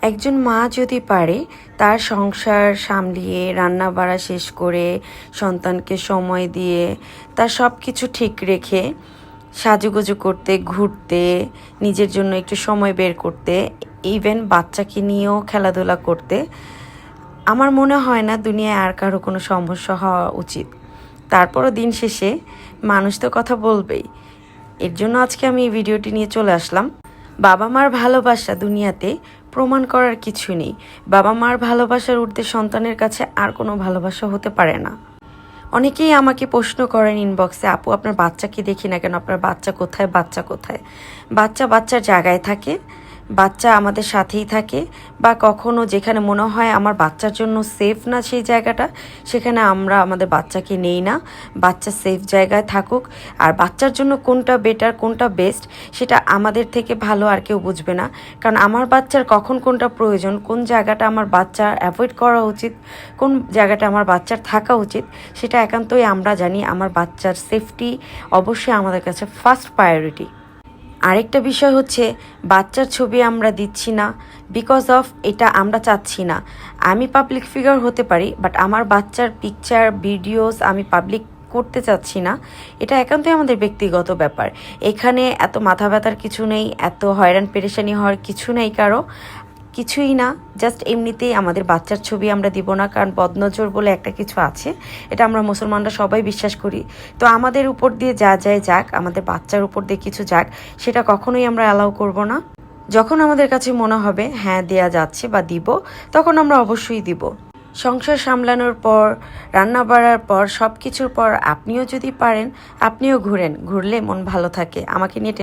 একজন মা যদি পারে তার সংসার সামলিয়ে রান্না বাড়া শেষ করে সন্তানকে সময় দিয়ে তার সব কিছু ঠিক রেখে সাজুগুজু করতে, ঘুরতে, নিজের জন্য একটু সময় বের করতে, ইভেন বাচ্চাকে নিয়েও খেলাধুলা করতে, আমার মনে হয় না দুনিয়ায় আর কারো কোনো সমস্যা হওয়া উচিত। তারপরও দিন শেষে মানুষ তো কথা বলবেই। এর জন্য আজকে আমি এই ভিডিওটি নিয়ে চলে আসলাম। বাবা মার ভালোবাসা দুনিয়াতে প্রমাণ করার কিছু নেই। বাবা মার ভালোবাসার ঊর্ধ্বে সন্তানের কাছে আর কোনো ভালোবাসা হতে পারে না। অনেকেই আমাকে প্রশ্ন করেন ইনবক্সে, আপু আপনার বাচ্চাকে দেখি না কেন, আপনার বাচ্চা কোথায়? বাচ্চা কোথায়? বাচ্চা বাচ্চার জায়গায় থাকে, বাচ্চা আমাদের সাথেই থাকে, বা কখনো যেখানে মনে হয় আমার বাচ্চার জন্য সেফ না সেই জায়গাটা, সেখানে আমরা আমাদের বাচ্চাকে নেই না। বাচ্চা সেফ জায়গায় থাকুক। আর বাচ্চার জন্য কোনটা বেটার, কোনটা বেস্ট, সেটা আমাদের থেকে ভালো আর কেউ বুঝবে না। কারণ আমার বাচ্চার কখন কোনটা প্রয়োজন, কোন জায়গাটা আমার বাচ্চার অ্যাভয়েড করা উচিত, কোন জায়গাটা আমার বাচ্চার থাকা উচিত, সেটা একান্তই আমরা জানি। আমার বাচ্চার সেফটি অবশ্যই আমাদের কাছে ফার্স্ট প্রায়োরিটি। আরেকটা বিষয় হচ্ছে, বাচ্চার ছবি আমরা দিচ্ছি না বিকজ অফ এটা আমরা চাচ্ছি না। আমি পাবলিক ফিগার হতে পারি, বাট আমার বাচ্চার পিকচার ভিডিওস আমি পাবলিক করতে চাচ্ছি না। এটা একান্তই আমাদের ব্যক্তিগত ব্যাপার। এখানে এত মাথা ব্যথার কিছু নেই, এত হয়রান পেরেশানি হওয়ার কিছু নেই কারো, কিছুই না। জাস্ট এমনিতেই আমাদের বাচ্চার ছবি আমরা দিব না, কারণ বদনজর বলে একটা কিছু আছে, এটা আমরা মুসলমানরা সবাই বিশ্বাস করি। তো আমাদের উপর দিয়ে যা যায় যাক, আমাদের বাচ্চার উপর দিয়ে কিছু যাক, সেটা কখনোই আমরা অ্যালাউ করব না। যখন আমাদের কাছে মনে হবে হ্যাঁ দেয়া যাচ্ছে বা দিব, তখন আমরা অবশ্যই দিব। সংসার সামলানোর পর, রান্না বাড়ার পর, সব কিছুর পর আপনিও যদি পারেন আপনিও ঘুরেন। ঘুরলে মন ভালো থাকে। আমাকে নিয়ে